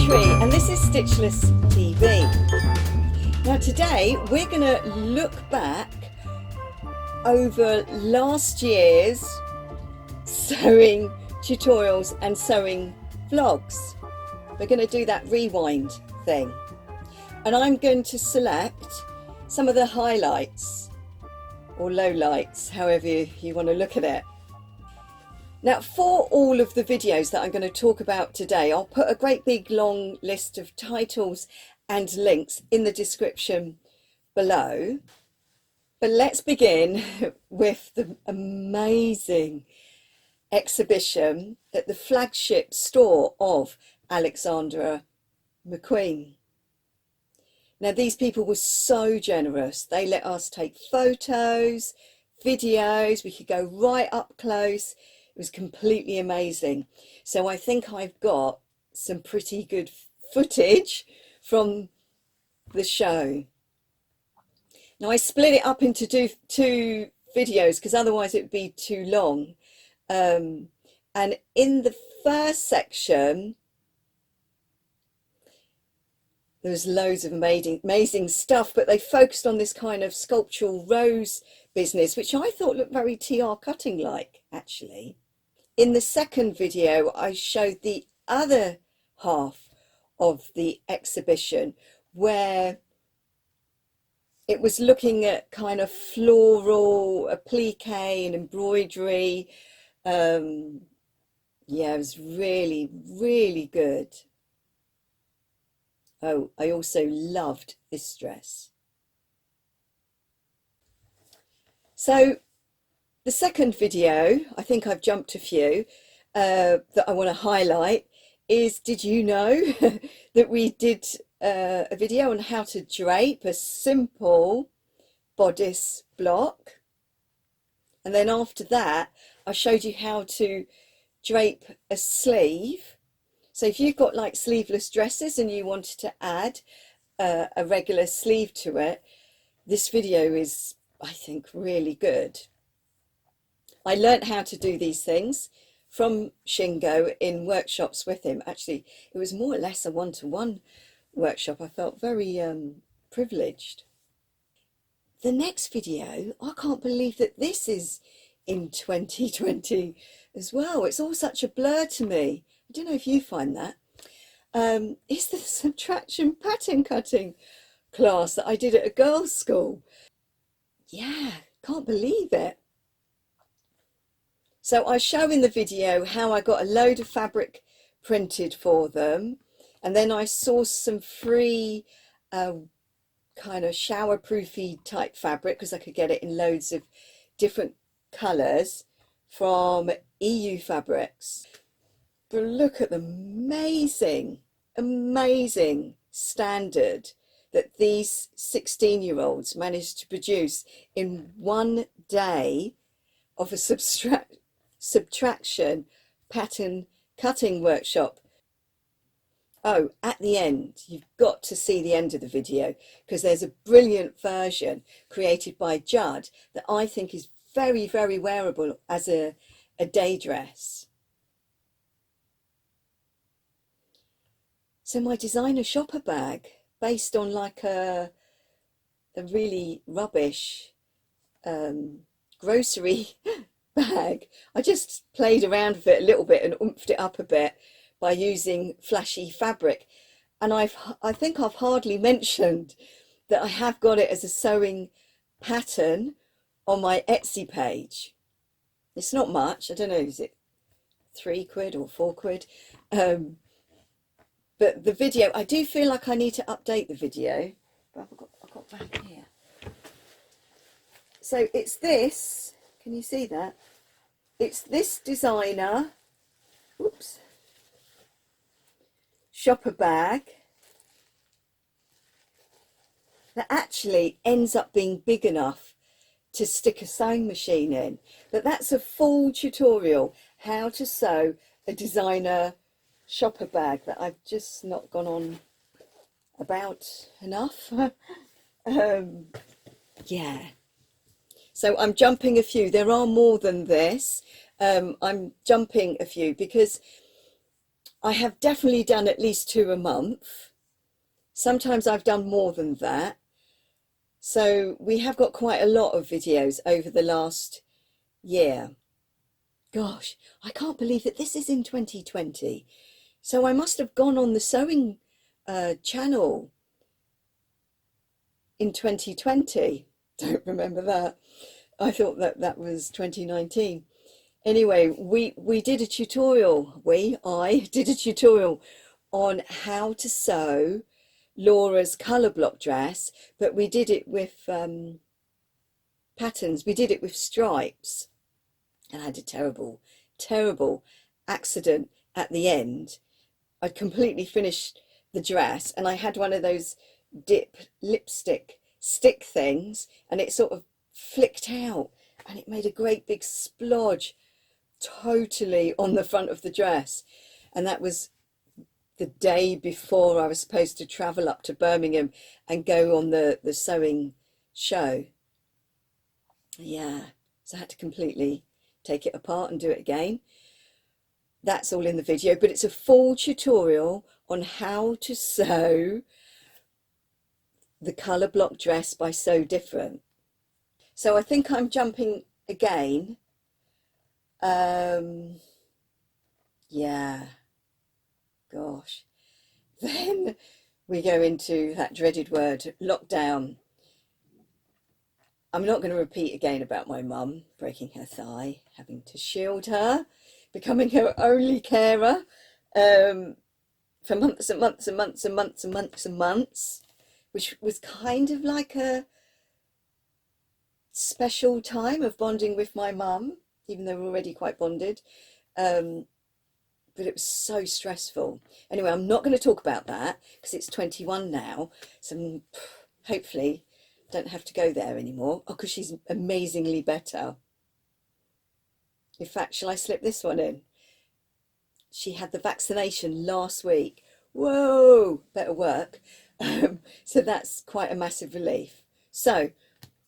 Tree, and this is Stitchless TV. Now today we're going to look back over last year's sewing tutorials and sewing vlogs. We're going to do that rewind thing, and I'm going to select some of the highlights or lowlights, however you want to look at it. Now, for all of the videos that I'm going to talk about today, I'll put a great big long list of titles and links in the description below. But let's begin with the amazing exhibition at the flagship store of Alexandra McQueen. Now, these people were so generous. They let us take photos, videos, we could go right up close. It was completely amazing. So I think I've got some pretty good footage from the show. Now, I split it up into two videos because otherwise it would be too long. And in the first section, there was loads of amazing stuff, but they focused on this kind of sculptural rose business, which I thought looked very TR cutting like, actually. In the second video, I showed the other half of the exhibition, where it was looking at kind of floral, applique and embroidery. Yeah, it was really, really good. Oh, I also loved this dress. So the second video, I think I've jumped a few, that I want to highlight is, did you know that we did a video on how to drape a simple bodice block? And then after that, I showed you how to drape a sleeve. So if you've got like sleeveless dresses and you wanted to add a regular sleeve to it, this video is, I think, really good. I learnt how to do these things from Shingo in workshops with him. Actually, it was more or less a one-to-one workshop. I felt very privileged. The next video, I can't believe that this is in 2020 as well. It's all such a blur to me. I don't know if you find that. It's the Subtraction pattern cutting class that I did at a girls' school. Yeah, can't believe it. So I show in the video how I got a load of fabric printed for them, and then I sourced some free kind of shower-proofy type fabric because I could get it in loads of different colours from EU Fabrics. But look at the amazing standard that these 16-year-olds managed to produce in one day of a Subtraction pattern cutting workshop. Oh, at the end, you've got to see the end of the video because there's a brilliant version created by Judd that I think is very, very wearable as a day dress. So my designer shopper bag, based on like a really rubbish grocery bag, I just played around with it a little bit and oomphed it up a bit by using flashy fabric. And I think I've hardly mentioned that I have got it as a sewing pattern on my Etsy page. It's not much, I don't know, is it £3 or £4? But the video, I do feel like I need to update the video. But I've got back here. So it's this, can you see that? It's this designer, oops, shopper bag that actually ends up being big enough to stick a sewing machine in. But that's a full tutorial, how to sew a designer shopper bag, that I've just not gone on about enough. Yeah. So I'm jumping a few. There are more than this. I'm jumping a few because I have definitely done at least 2 a month. Sometimes I've done more than that. So we have got quite a lot of videos over the last year. Gosh, I can't believe that this is in 2020. So I must have gone on the sewing channel in 2020. Don't remember that. I thought that that was 2019. Anyway, we did a tutorial. I did a tutorial on how to sew Laura's colour block dress, but we did it with patterns. We did it with stripes, and I had a terrible, terrible accident at the end. I'd completely finished the dress, and I had one of those dip lipstick stick things, and it sort of flicked out, and it made a great big splodge totally on the front of the dress. And that was the day before I was supposed to travel up to Birmingham and go on the sewing show. Yeah, so I had to completely take it apart and do it again. That's all in the video, but it's a full tutorial on how to sew the colour block dress by Sew Different. So I think I'm jumping again. Yeah, gosh. Then we go into that dreaded word, lockdown. I'm not going to repeat again about my mum breaking her thigh, having to shield her, becoming her only carer for months and months and months and months and months and months, which was kind of like a special time of bonding with my mum, even though we're already quite bonded. But it was so stressful. Anyway, I'm not going to talk about that because it's 21 now, so hopefully don't have to go there anymore. Oh, because she's amazingly better. In fact, shall I slip this one in? She had the vaccination last week. Whoa, better work. So that's quite a massive relief. So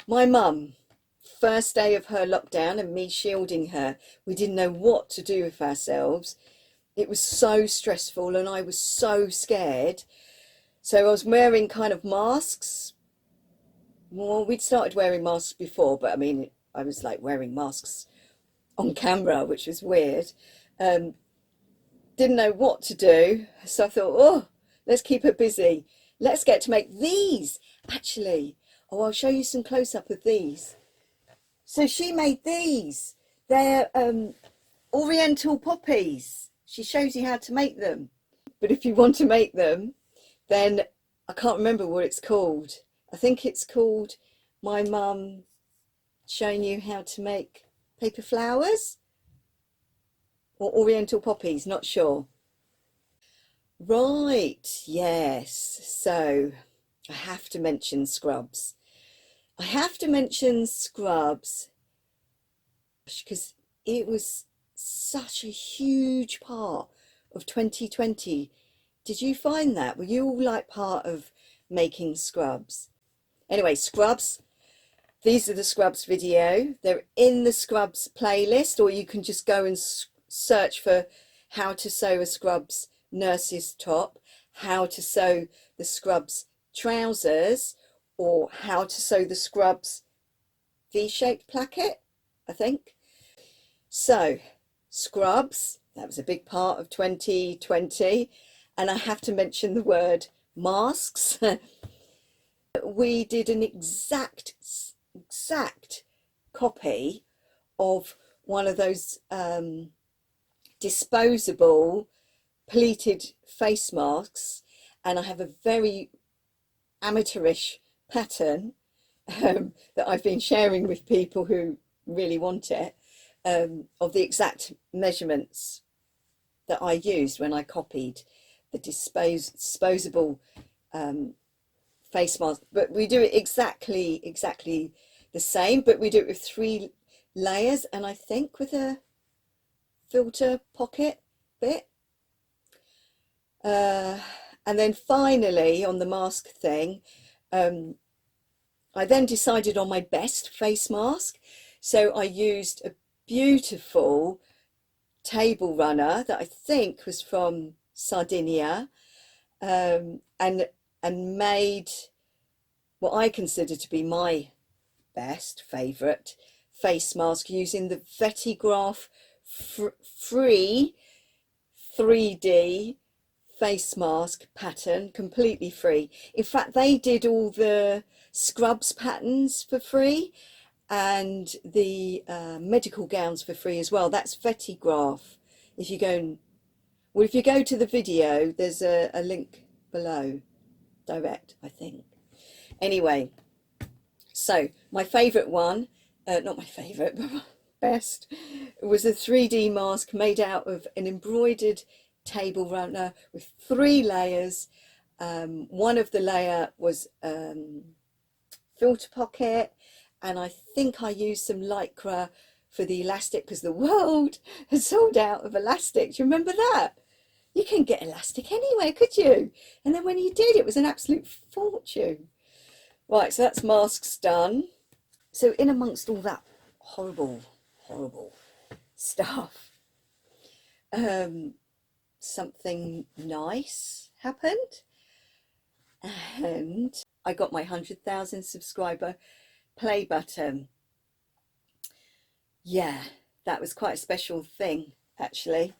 my mum, first day of her lockdown and me shielding her, we didn't know what to do with ourselves. It was so stressful and I was so scared. So I was wearing kind of masks. Well, we'd started wearing masks before, but I mean, I was like wearing masks on camera, which was weird. Didn't know what to do. So I thought, oh, let's keep her busy. Let's get to make these. Actually, oh, I'll show you some close-up of these. So she made these. They're Oriental Poppies. She shows you how to make them. But if you want to make them, then I can't remember what it's called. I think it's called My Mum Showing You How to Make Paper Flowers or Oriental Poppies, not sure. Right, yes. So I have to mention scrubs. I have to mention scrubs because it was such a huge part of 2020. Did you find that? Were you all like part of making scrubs? Anyway, scrubs. These are the scrubs video. They're in the scrubs playlist, or you can just go and search for how to sew a scrubs nurse's top, how to sew the scrubs trousers, or how to sew the scrubs V-shaped placket, I think. So scrubs, that was a big part of 2020. And I have to mention the word masks. We did an exact copy of one of those disposable pleated face masks, and I have a very amateurish pattern that I've been sharing with people who really want it, of the exact measurements that I used when I copied the disposable face mask. But we do it exactly the same, but we do it with 3 layers, and I think with a filter pocket bit. And then finally on the mask thing, I then decided on my best face mask. So I used a beautiful table runner that I think was from Sardinia, and made what I consider to be my best favourite face mask using the Vetigraph free 3D face mask pattern, completely free. In fact, they did all the scrubs patterns for free and the medical gowns for free as well. That's Vetigraph. If you go to the video, there's a link below, direct, I think. Anyway, so my favourite one, not my favourite, but my best, was a 3D mask made out of an embroidered table runner with 3 layers. One of the layer was filter pocket, and I think I used some lycra for the elastic because the world has sold out of elastic. Do you remember that? You couldn't get elastic anywhere, could you? And then when you did, it was an absolute fortune. Right, so that's masks done. So in amongst all that horrible stuff, something nice happened, and I got my 100,000 subscriber play button. Yeah, that was quite a special thing, actually.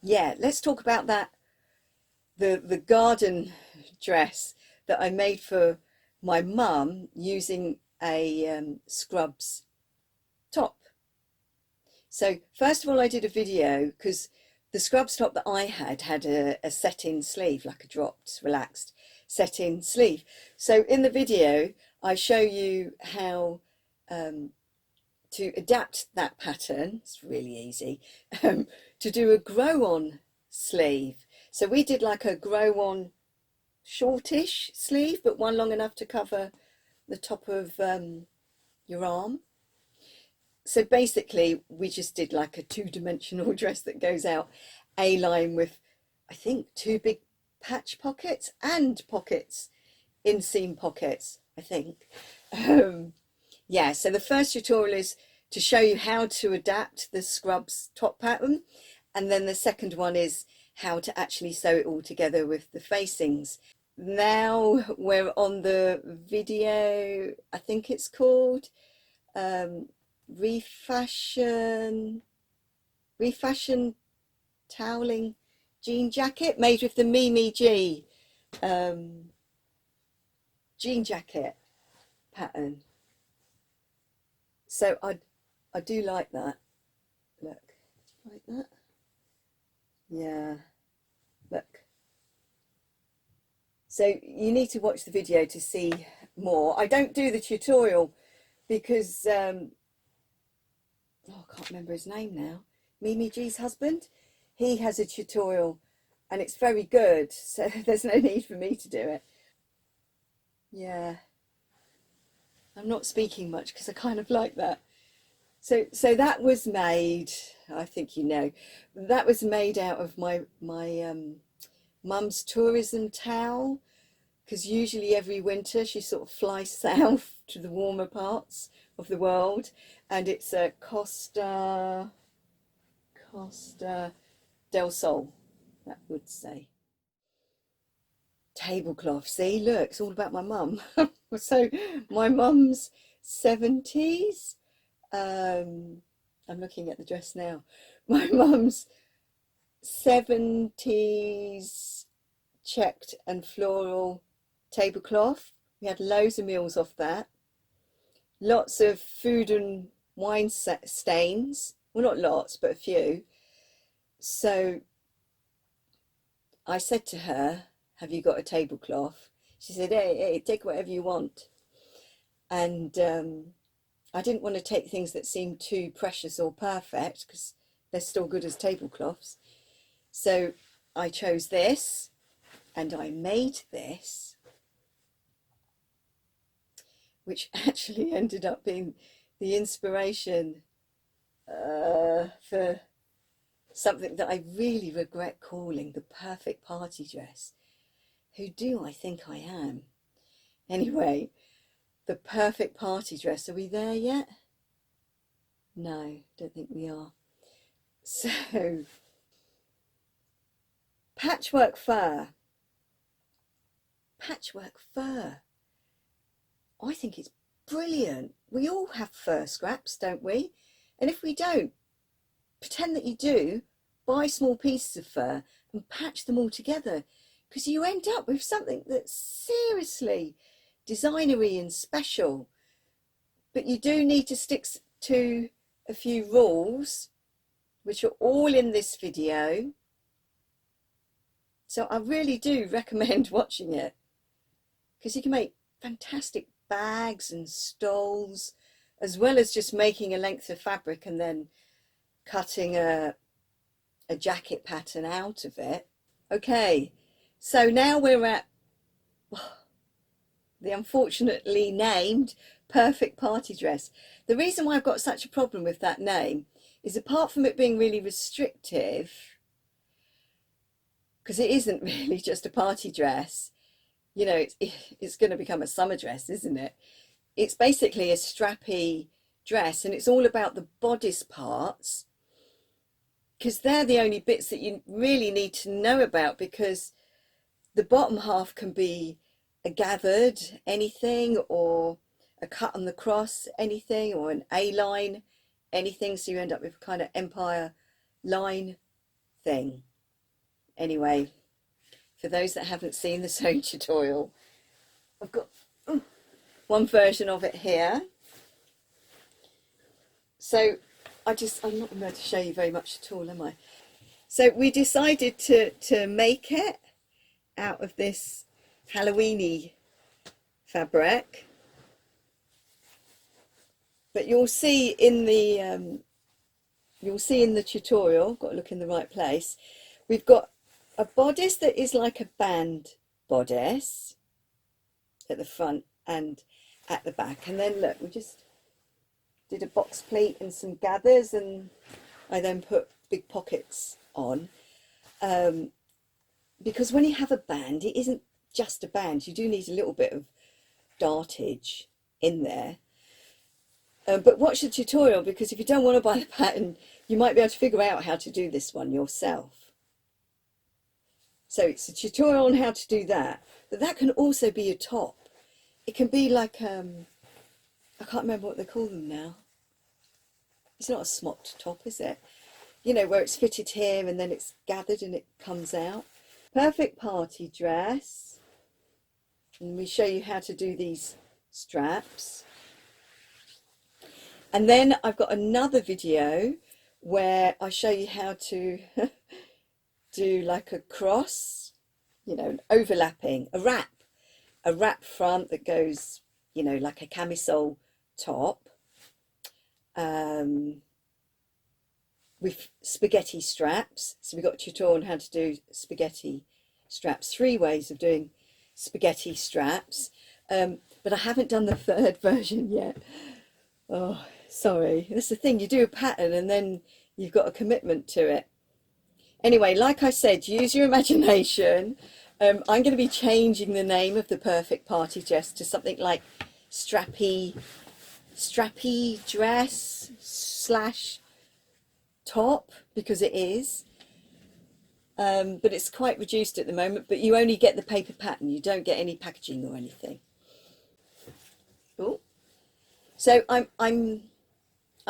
Yeah, let's talk about that. The garden dress that I made for my mum using a scrubs top. So first of all, I did a video because the scrubs top that I had a set-in sleeve, like a dropped, relaxed set-in sleeve. So in the video, I show you how to adapt that pattern. It's really easy, to do a grow-on sleeve. So we did like a grow-on shortish sleeve, but one long enough to cover the top of your arm. So basically we just did like a 2-dimensional dress that goes out A-line with, I think, 2 big patch pockets and pockets, inseam pockets, I think. Yeah, so the first tutorial is to show you how to adapt the scrubs top pattern, and then the second one is how to actually sew it all together with the facings. Now we're on the video, I think it's called Refashion toweling jean jacket, made with the Mimi G jean jacket pattern. So I do like that. Look, like that. Yeah, look. So you need to watch the video to see more. I don't do the tutorial because I can't remember his name now. Mimi G's husband, he has a tutorial and it's very good, so there's no need for me to do it. Yeah, I'm not speaking much because I kind of like that. So that was made, I think you know, that was made out of my mum's tourism towel, because usually every winter she sort of flies south to the warmer parts of the world, and it's a Costa del Sol, that would say. Tablecloth, see, look, it's all about my mum. So my mum's 70s, I'm looking at the dress now, my mum's 70s checked and floral tablecloth. We had loads of meals off that, lots of food and wine stains, well, not lots but a few. So I said to her, have you got a tablecloth? She said, hey, take whatever you want. And I didn't want to take things that seemed too precious or perfect because they're still good as tablecloths. So I chose this, and I made this, which actually ended up being the inspiration for something that I really regret calling the perfect party dress. Who do I think I am? Anyway, the perfect party dress. Are we there yet? No, don't think we are. So, patchwork fur. Patchwork fur. I think it's brilliant. We all have fur scraps, don't we? And if we don't, pretend that you do, buy small pieces of fur and patch them all together, because you end up with something that's seriously designery and special. But you do need to stick to a few rules, which are all in this video. So I really do recommend watching it, because you can make fantastic bags and stoles, as well as just making a length of fabric and then cutting a jacket pattern out of it. Okay, so now we're at the unfortunately named perfect party dress. The reason why I've got such a problem with that name is, apart from it being really restrictive, because it isn't really just a party dress, you know, it's going to become a summer dress, isn't it? It's basically a strappy dress, and it's all about the bodice parts, because they're the only bits that you really need to know about, because the bottom half can be a gathered anything, or a cut on the cross anything, or an A-line anything, so you end up with a kind of empire line thing. Anyway, for those that haven't seen the sewing tutorial, I've got one version of it here. So I'm not going to show you very much at all, am I? So we decided to make it out of this Halloweeny fabric. But you'll see in the tutorial, got to look in the right place, we've got a bodice that is like a band bodice at the front and at the back, and then look, we just did a box pleat and some gathers, and I then put big pockets on, because when you have a band, it isn't just a band, you do need a little bit of dartage in there. But watch the tutorial, because if you don't want to buy the pattern, you might be able to figure out how to do this one yourself. So it's a tutorial on how to do that, but that can also be a top. It can be like, I can't remember what they call them now. It's not a smocked top, is it? You know, where it's fitted here and then it's gathered and it comes out. Perfect party dress. And we show you how to do these straps. And then I've got another video where I show you how to do like a cross, you know, an overlapping, a wrap front that goes, you know, like a camisole top, with spaghetti straps. So we've got a tutorial on how to do spaghetti straps, 3 ways of doing spaghetti straps, but I haven't done the third version yet. Oh, sorry. That's the thing, you do a pattern and then you've got a commitment to it. Anyway, like I said, use your imagination. I'm going to be changing the name of the perfect party dress to something like strappy dress / top, because it is. But it's quite reduced at the moment, but you only get the paper pattern, you don't get any packaging or anything. Ooh. So I'm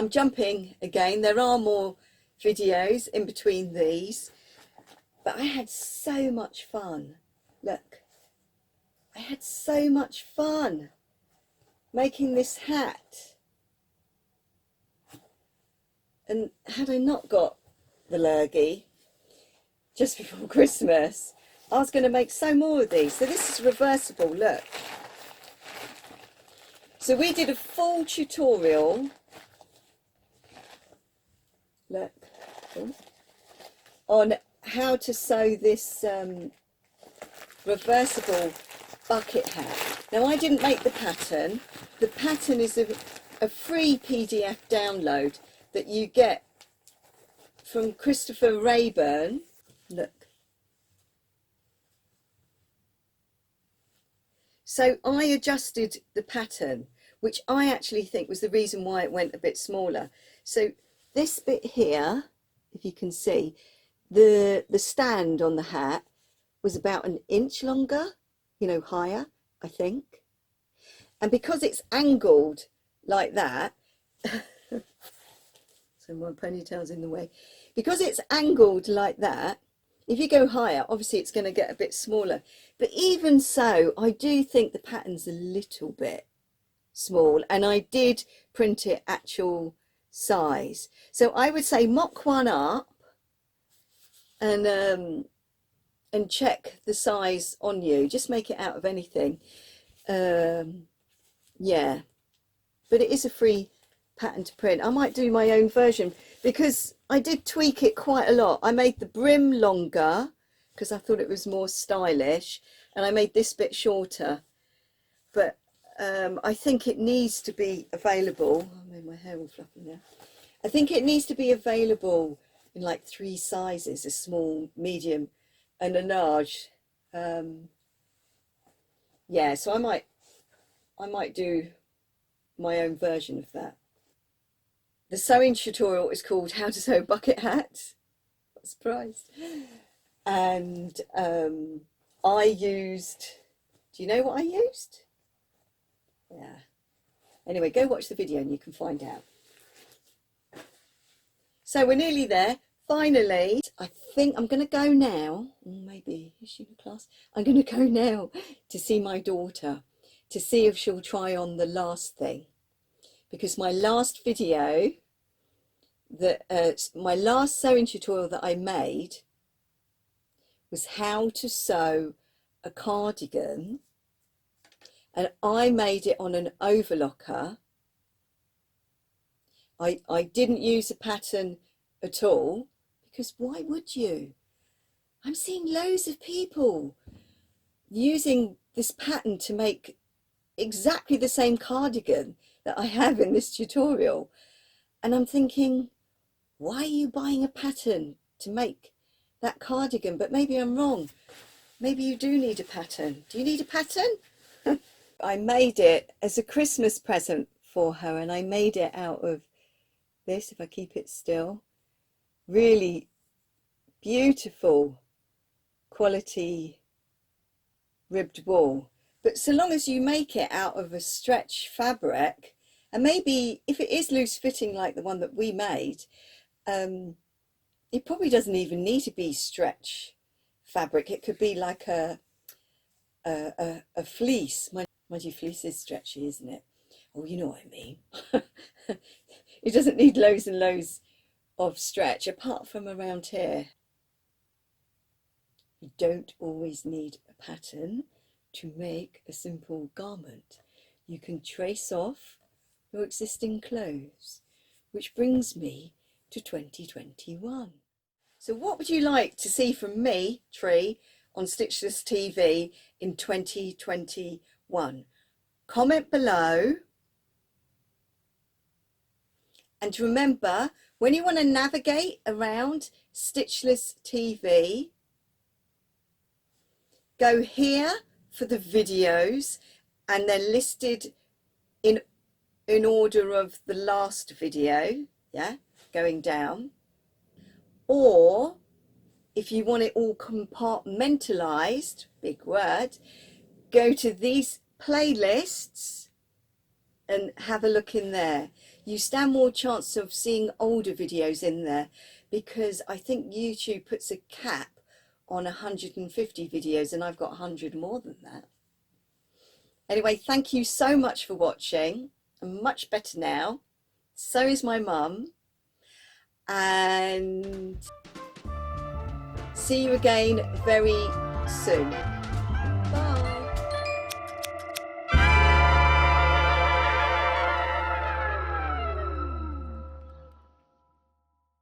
jumping again. There are more videos in between these, but I had so much fun. Look, I had so much fun making this hat. And had I not got the lurgy just before Christmas, I was going to make so more of these. So this is reversible, look. So we did a full tutorial, look, on how to sew this reversible bucket hat. Now, I didn't make the pattern. The pattern is a free PDF download that you get from Christopher Raeburn. Look. So I adjusted the pattern which I actually think was the reason why it went a bit smaller. So this bit here, if you can see, the stand on the hat was about an inch longer, you know, higher, I think. And because it's angled like that, so my ponytail's in the way. Because it's angled like that, if you go higher, obviously it's going to get a bit smaller. But even so, I do think the pattern's a little bit small, and I did print it actual size. So I would say mock one up and check the size on you. Just make it out of anything. Yeah, but it is a free pattern to print. I might do my own version because I did tweak it quite a lot. I made the brim longer because I thought it was more stylish, and I made this bit shorter. But I think it needs to be available. I made my hair all fluffy now. I think it needs to be available in like 3 sizes: a small, medium, and a large. Yeah, so I might do my own version of that. The sewing tutorial is called How to Sew Bucket Hats. What a surprise. And I used, do you know what I used? Yeah. Anyway, go watch the video and you can find out. So we're nearly there. Finally, I think I'm going to go now. Maybe, is she in class? I'm going to go now to see my daughter, to see if she'll try on the last thing. Because my last video, my last sewing tutorial that I made was how to sew a cardigan, and I made it on an overlocker. I didn't use a pattern at all, because why would you? I'm seeing loads of people using this pattern to make exactly the same cardigan that I have in this tutorial, and I'm thinking, why are you buying a pattern to make that cardigan? But maybe I'm wrong. Maybe you do need a pattern. Do you need a pattern? I made it as a Christmas present for her, and I made it out of this, if I keep it still, really beautiful quality ribbed wool. But so long as you make it out of a stretch fabric, and maybe if it is loose fitting like the one that we made, it probably doesn't even need to be stretch fabric. It could be like a fleece. Mind you, fleece is stretchy, isn't it? Oh, you know what I mean. It doesn't need loads and loads of stretch, apart from around here. You don't always need a pattern to make a simple garment. You can trace off your existing clothes, which brings me to 2021. So what would you like to see from me, Tree, on Stitchless TV in 2021? Comment below. And remember, when you want to navigate around Stitchless TV, go here for the videos, and they're listed in order of the last video, yeah, going down. Or if you want it all compartmentalized, big word, go to these playlists and have a look in there. You stand more chance of seeing older videos in there, because I think YouTube puts a cap on 150 videos, and I've got 100 more than that. Anyway, thank you so much for watching. I'm much better now. So is my mum. And see you again very soon.